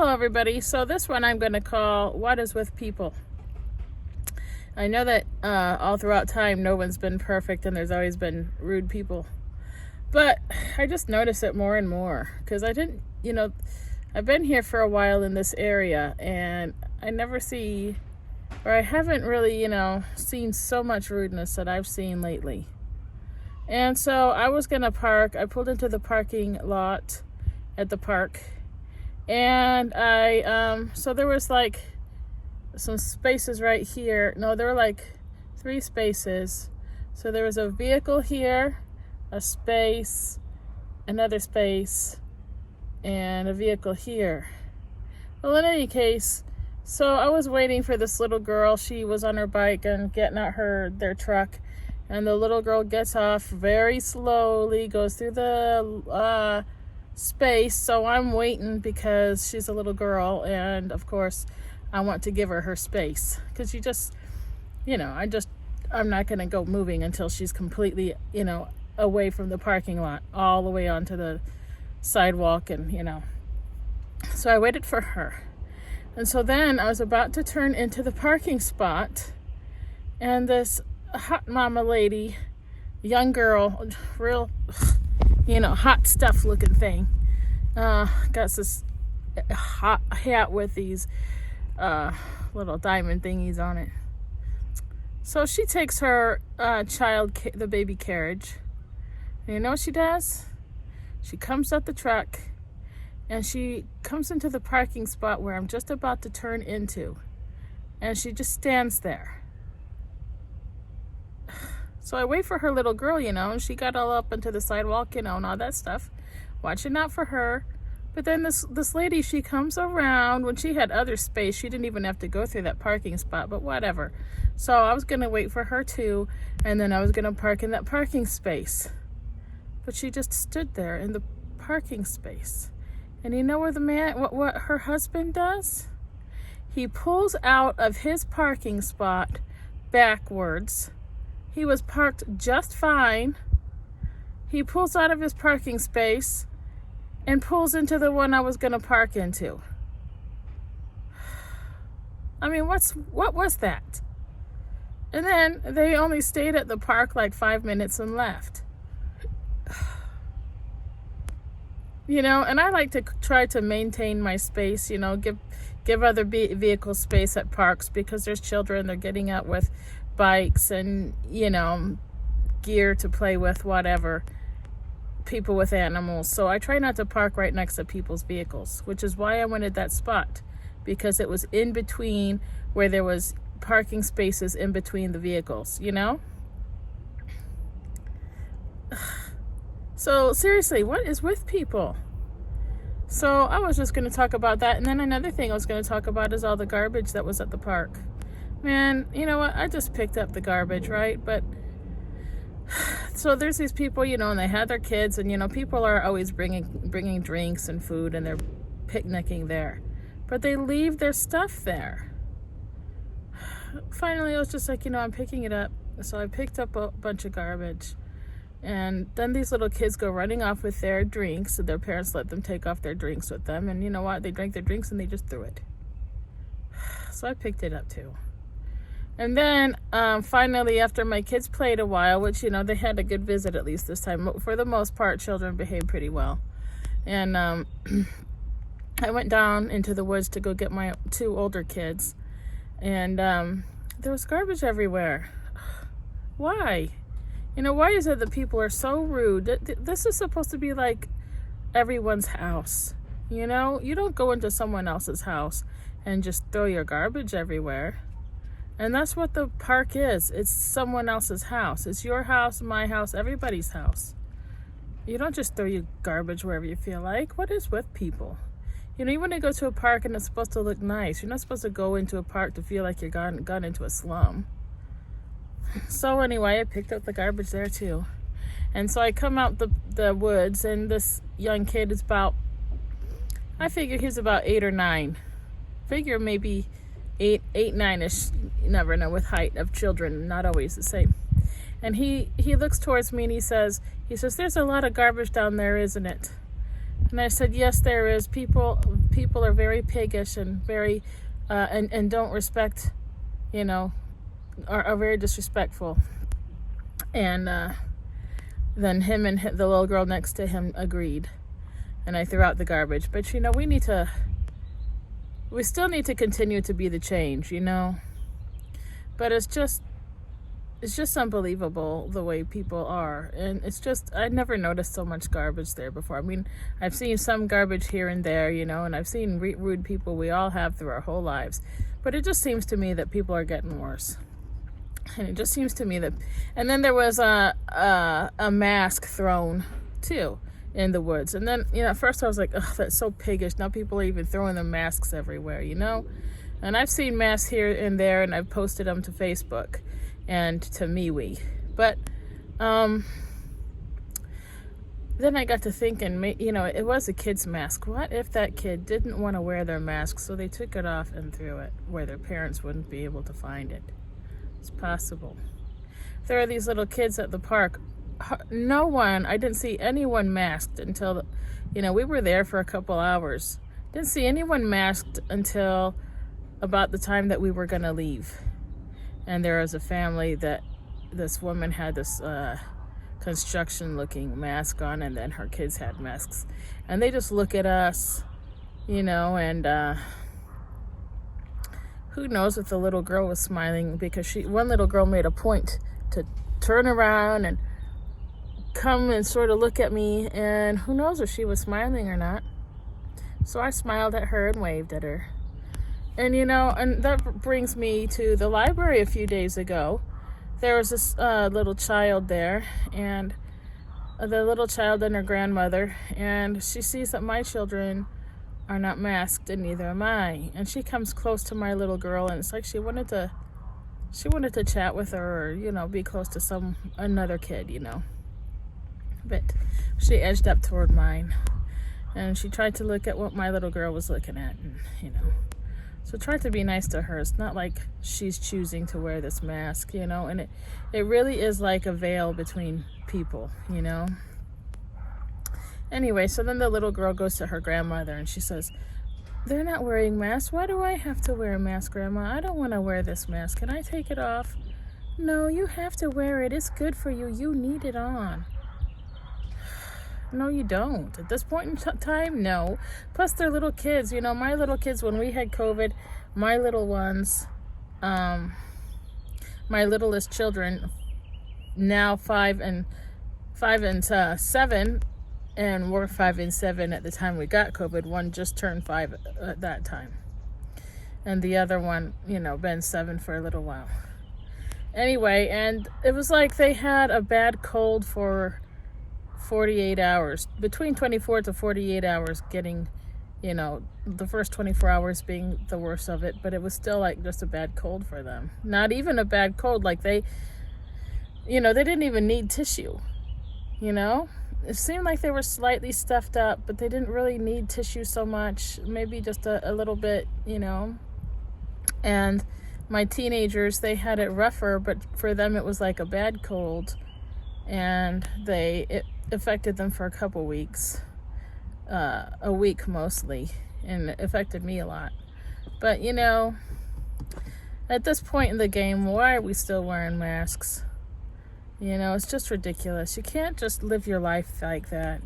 Hello everybody. So this one I'm going to call What is with People. I know that all throughout time no one's been perfect and there's always been rude people. But I just notice it more and more because I've been here for a while in this area and I never see, or I haven't really, seen so much rudeness that I've seen lately. And so I was going to park. I pulled into the parking lot at the park. And so there was like some spaces right here. No, there were like 3 spaces. So there was a vehicle here, a space, another space, and a vehicle here. Well, in any case, so I was waiting for this little girl. She was on her bike and getting out their truck. And the little girl gets off very slowly, goes through the space. So I'm waiting because she's a little girl. And of course, I want to give her space. Because I'm not going to go moving until she's completely, away from the parking lot, all the way onto the sidewalk. And, so I waited for her. And so then I was about to turn into the parking spot. And this hot mama lady, young girl, real, hot stuff looking thing, got this hot hat with these little diamond thingies on it. So she takes her the baby carriage, and you know what she does? She comes out the truck and she comes into the parking spot where I'm just about to turn into, and she just stands there. So I wait for her little girl, and she got all up onto the sidewalk, and all that stuff, watching out for her. But then this lady, she comes around. When she had other space, she didn't even have to go through that parking spot, but whatever. So I was going to wait for her too, and then I was going to park in that parking space. But she just stood there in the parking space. And you know where what her husband does? He pulls out of his parking spot backwards. He was parked just fine. He pulls out of his parking space and pulls into the one I was going to park into. I mean, what was that? And then they only stayed at the park like 5 minutes and left. And I like to try to maintain my space, give other vehicles space at parks because there's children, they're getting out with bikes and, gear to play with, whatever, people with animals. So I try not to park right next to people's vehicles, which is why I wanted that spot, because it was in between where there was parking spaces in between the vehicles, So seriously, what is with people? So I was just going to talk about that. And then another thing I was going to talk about is all the garbage that was at the park. Man, you know what? I just picked up the garbage, right? But so there's these people, and they had their kids, and people are always bringing drinks and food, and they're picnicking there, but they leave their stuff there. Finally, I was just like, I'm picking it up. So I picked up a bunch of garbage, and then these little kids go running off with their drinks, and their parents let them take off their drinks with them, and you know what? They drank their drinks and they just threw it. So I picked it up too. And then finally, after my kids played a while, which, they had a good visit at least this time. For the most part, children behaved pretty well. And I went down into the woods to go get my 2 older kids. And there was garbage everywhere. Why? Why is it that people are so rude? This is supposed to be like everyone's house. You don't go into someone else's house and just throw your garbage everywhere. And that's what the park is. It's someone else's house. It's your house, my house, everybody's house. You don't just throw your garbage wherever you feel like. What is with people? You want to go to a park and it's supposed to look nice. You're not supposed to go into a park to feel like you're gone into a slum. So anyway, I picked up the garbage there too. And so I come out the woods, and this young kid is I figure he's about 8 or 9. Figure maybe 8, 9-ish. You never know with height of children, not always the same. And he looks towards me and he says, there's a lot of garbage down there, isn't it? And I said, yes, there is. People are very piggish and very, and don't respect, are very disrespectful. And then him and the little girl next to him agreed. And I threw out the garbage. But, we still need to continue to be the change, But it's just unbelievable the way people are. And I never noticed so much garbage there before. I mean, I've seen some garbage here and there, and I've seen rude people. We all have through our whole lives. But it just seems to me that people are getting worse. And it just seems to me that, and then there was a mask thrown too in the woods. And then, at first I was like, oh, that's so piggish. Now people are even throwing the masks everywhere, And I've seen masks here and there, and I've posted them to Facebook and to MeWe. But then I got to thinking, it was a kid's mask. What if that kid didn't want to wear their mask, so they took it off and threw it where their parents wouldn't be able to find it? It's possible. There are these little kids at the park. I didn't see anyone masked until, we were there for a couple hours. Didn't see anyone masked until about the time that we were going to leave. And there was a family that this woman had this construction looking mask on, and then her kids had masks. And they just look at us, and who knows if the little girl was smiling, because one little girl made a point to turn around and come and sort of look at me, and who knows if she was smiling or not. So I smiled at her and waved at her. And, and that brings me to the library a few days ago. There was this little child there, and the little child and her grandmother, and she sees that my children are not masked, and neither am I. And she comes close to my little girl, and it's like she wanted to chat with her, or, be close to another kid, But she edged up toward mine, and she tried to look at what my little girl was looking at, and, So try to be nice to her. It's not like she's choosing to wear this mask, and it really is like a veil between people, Anyway, so then the little girl goes to her grandmother and she says, they're not wearing masks. Why do I have to wear a mask, Grandma? I don't want to wear this mask. Can I take it off? No, you have to wear it. It's good for you. You need it on. No, you don't. At this point in time, no. Plus, they're little kids. My little kids, when we had COVID, my little ones, my littlest children, now 5 and 7, and we're 5 and 7 at the time we got COVID. One just turned 5 at that time. And the other one, been 7 for a little while. Anyway, and it was like they had a bad cold for 48 hours, between 24 to 48 hours, getting, the first 24 hours being the worst of it, but it was still like just a bad cold for them. Not even a bad cold, like they didn't even need tissue, It seemed like they were slightly stuffed up, but they didn't really need tissue so much, maybe just a little bit, And my teenagers, they had it rougher, but for them it was like a bad cold, and it affected them for a couple weeks, a week mostly, and it affected me a lot. But at this point in the game, why are we still wearing masks? It's just ridiculous. You can't just live your life like that,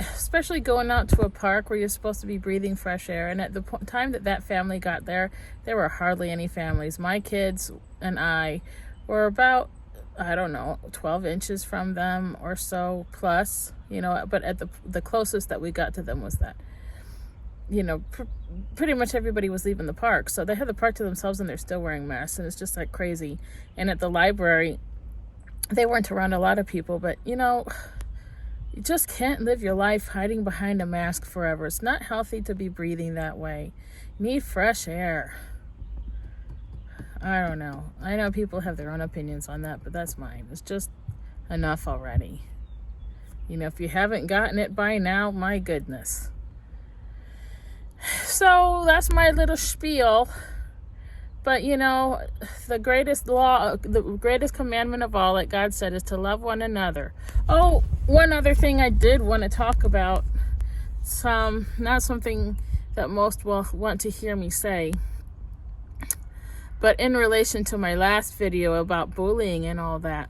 especially going out to a park where you're supposed to be breathing fresh air. And at the time that family got there were hardly any families. My kids and I were about, 12 inches from them or so plus, but at the closest that we got to them was that, pretty much everybody was leaving the park. So they had the park to themselves, and they're still wearing masks, and it's just like crazy. And at the library, they weren't around a lot of people, but you just can't live your life hiding behind a mask forever. It's not healthy to be breathing that way. You need fresh air. I don't know. I know people have their own opinions on that, but that's mine. It's just enough already. If you haven't gotten it by now, my goodness. So that's my little spiel. But, the greatest law, the greatest commandment of all that God said is to love one another. Oh, one other thing I did want to talk about not something that most will want to hear me say. But in relation to my last video about bullying and all that,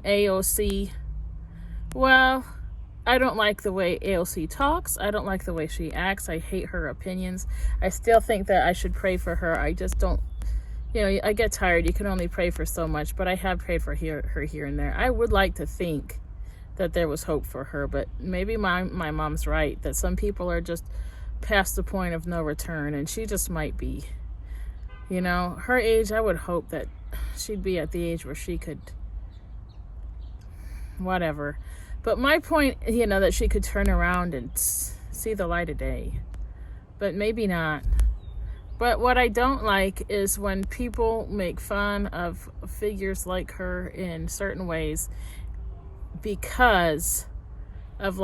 AOC, well, I don't like the way AOC talks. I don't like the way she acts. I hate her opinions. I still think that I should pray for her. I just don't, I get tired. You can only pray for so much, but I have prayed for her here and there. I would like to think that there was hope for her, but maybe my mom's right, that some people are just past the point of no return, and she just might be. Her age, I would hope that she'd be at the age where she could, whatever. But my point, that she could turn around and see the light of day. But maybe not. But what I don't like is when people make fun of figures like her in certain ways because of,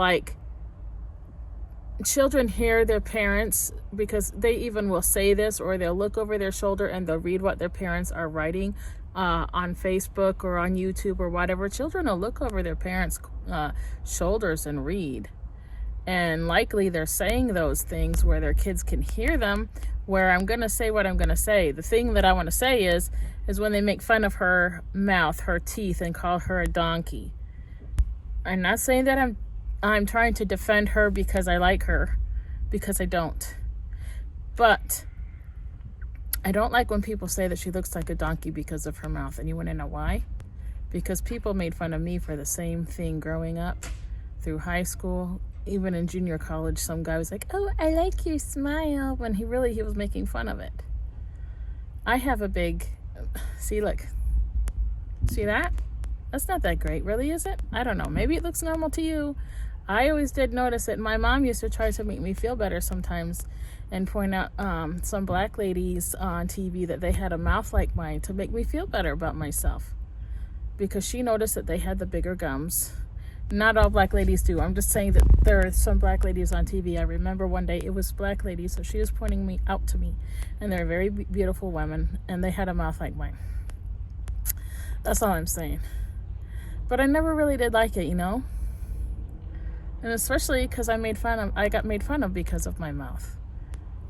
children hear their parents, because they even will say this, or they'll look over their shoulder and they'll read what their parents are writing on Facebook or on YouTube or whatever. Children will look over their parents' shoulders and read. And likely they're saying those things where their kids can hear them, where I'm going to say what I'm going to say. The thing that I want to say is when they make fun of her mouth, her teeth, and call her a donkey. I'm not saying that I'm trying to defend her because I like her, because I don't. But I don't like when people say that she looks like a donkey because of her mouth. And you want to know why? Because people made fun of me for the same thing growing up, through high school, even in junior college. Some guy was like, "Oh, I like your smile," when he was making fun of it. I have a big, look, see that? That's not that great, really, is it? I don't know. Maybe it looks normal to you. I always did notice it. My mom used to try to make me feel better sometimes and point out some black ladies on TV that they had a mouth like mine to make me feel better about myself, because she noticed that they had the bigger gums. Not all black ladies do. I'm just saying that there are some black ladies on TV. I remember one day it was black ladies, so she was pointing me out to me, and they're very beautiful women, and they had a mouth like mine. That's all I'm saying. But I never really did like it, And especially because I got made fun of because of my mouth.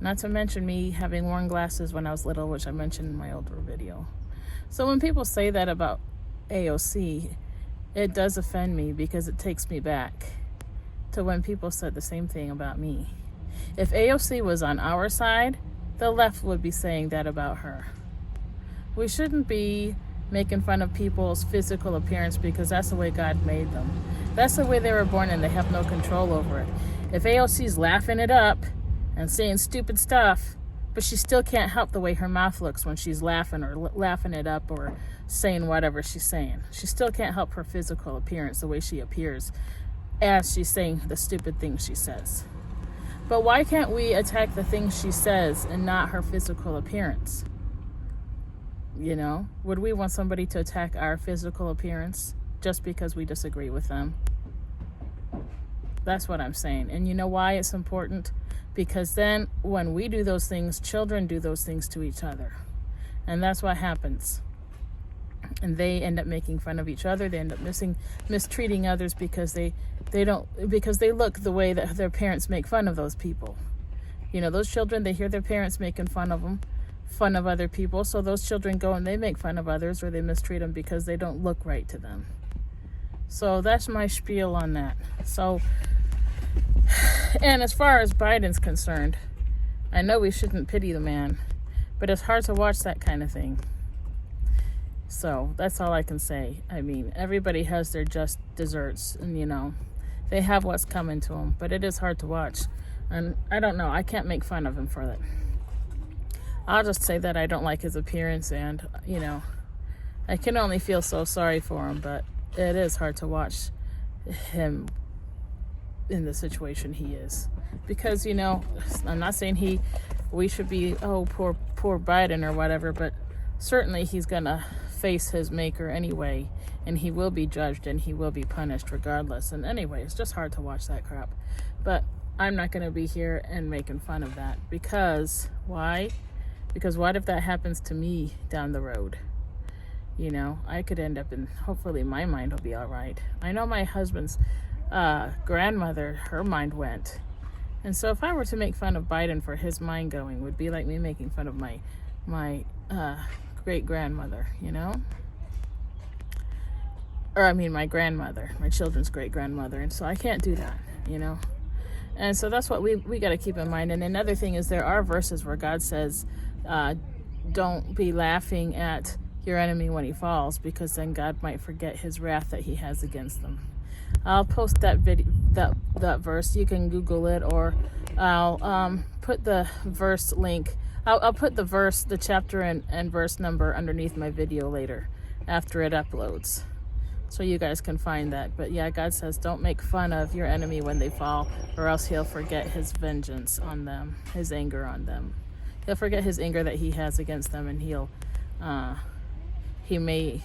Not to mention me having worn glasses when I was little, which I mentioned in my older video. So when people say that about AOC, it does offend me, because it takes me back to when people said the same thing about me. If AOC was on our side, the left would be saying that about her. We shouldn't be making fun of people's physical appearance, because that's the way God made them. That's the way they were born, and they have no control over it. If AOC's laughing it up and saying stupid stuff, but she still can't help the way her mouth looks when she's laughing, or laughing it up, or saying whatever she's saying. She still can't help her physical appearance, the way she appears as she's saying the stupid things she says. But why can't we attack the things she says and not her physical appearance? Would we want somebody to attack our physical appearance just because we disagree with them? That's what I'm saying. And you know why it's important? Because then when we do those things, children do those things to each other. And that's what happens. And they end up making fun of each other. They end up mistreating others because they look the way that their parents make fun of those people. Those children, they hear their parents making fun of other people, so those children go and they make fun of others, or they mistreat them because they don't look right to them. So that's my spiel on that. So, and as far as Biden's concerned, I know we shouldn't pity the man, but it's hard to watch that kind of thing. So that's all I can say. I mean, everybody has their just desserts, and they have what's coming to them, but it is hard to watch. And I don't know, I can't make fun of him for that. I'll just say that I don't like his appearance, and I can only feel so sorry for him, but it is hard to watch him in the situation he is, because I'm not saying we should be poor Biden or whatever, but certainly he's gonna face his maker anyway, and he will be judged and he will be punished regardless. And anyway, it's just hard to watch that crap. But I'm not gonna be here and making fun of that, because why? Because what if that happens to me down the road? I could end up hopefully my mind will be all right. I know my husband's grandmother, her mind went. And so if I were to make fun of Biden for his mind going, would be like me making fun of my great grandmother, you know? Or I mean my grandmother, my children's great grandmother. And so I can't do that, you know? And so that's what we got to keep in mind. And another thing is there are verses where God says, don't be laughing at your enemy when he falls, because then God might forget his wrath that he has against them. I'll post that video, that verse. You can Google it, or I'll put the verse link. I'll put the chapter and verse number underneath my video later after it uploads, so you guys can find that. But yeah, God says don't make fun of your enemy when they fall, or else he'll forget his vengeance on them, his anger on them. He'll forget his anger that he has against them, and he may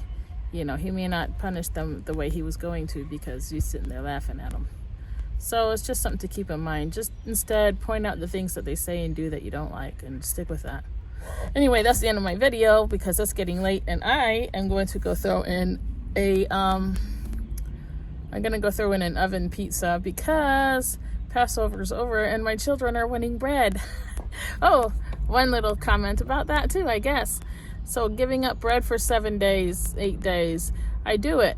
not punish them the way he was going to, because you're sitting there laughing at him. So it's just something to keep in mind. Just instead point out the things that they say and do that you don't like, and stick with that. Anyway, that's the end of my video, because it's getting late, and I am going to go throw in an oven pizza, because Passover's over and my children are wanting bread. Oh, one little comment about that too, I guess. So giving up bread for 7 days, 8 days, I do it.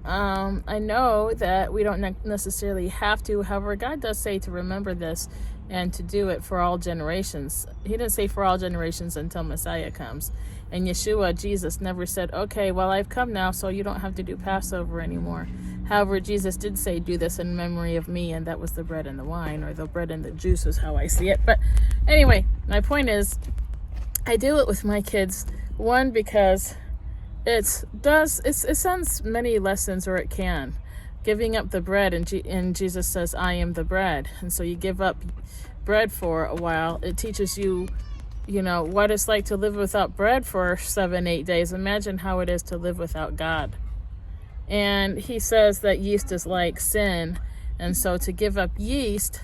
I know that we don't necessarily have to. However, God does say to remember this and to do it for all generations. He didn't say for all generations until Messiah comes. And Yeshua, Jesus, never said, okay, well, I've come now, so you don't have to do Passover anymore. However, Jesus did say, do this in memory of me, and that was the bread and the wine, or the bread and the juice is how I see it. But anyway, my point is, I do it with my kids. One, because it sends many lessons, or it can. Giving up the bread, and Jesus says, I am the bread. And so you give up bread for a while. It teaches you, what it's like to live without bread for 7, 8 days. Imagine how it is to live without God. And he says that yeast is like sin. And so to give up yeast,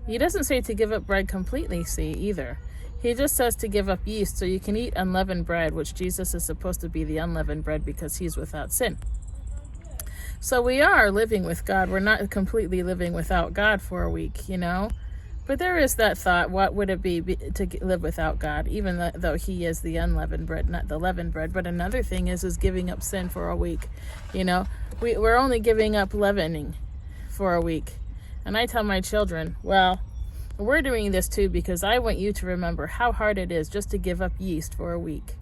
he doesn't say to give up bread completely, either. He just says to give up yeast so you can eat unleavened bread, which Jesus is supposed to be the unleavened bread, because he's without sin. So we are living with God. We're not completely living without God for a week, But there is that thought, what would it be to live without God, even though he is the unleavened bread, not the leavened bread. But another thing is giving up sin for a week. We're only giving up leavening for a week. And I tell my children, well, we're doing this too because I want you to remember how hard it is just to give up yeast for a week.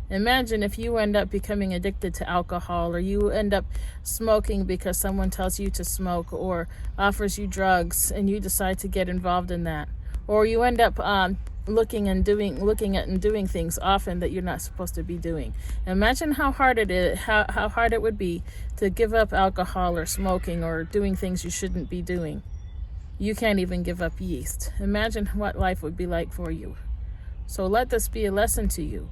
Imagine if you end up becoming addicted to alcohol, or you end up smoking because someone tells you to smoke or offers you drugs and you decide to get involved in that. Or you end up looking at and doing things often that you're not supposed to be doing. Imagine how hard it is, how hard it would be to give up alcohol or smoking or doing things you shouldn't be doing. You can't even give up yeast. Imagine what life would be like for you. So let this be a lesson to you.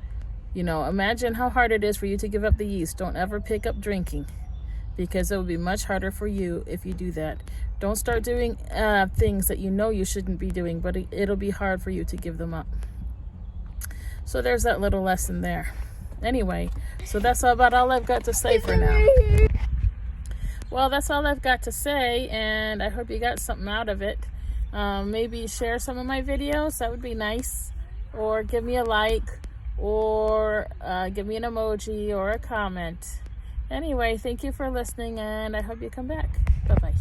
Imagine how hard it is for you to give up the yeast. Don't ever pick up drinking, because it will be much harder for you if you do that. Don't start doing things that you shouldn't be doing, but it'll be hard for you to give them up. So there's that little lesson there. Anyway, so that's about all I've got to say for now. Well, that's all I've got to say, and I hope you got something out of it. Maybe share some of my videos. That would be nice. Or give me a like, or give me an emoji or a comment. Anyway, thank you for listening, and I hope you come back. Bye-bye.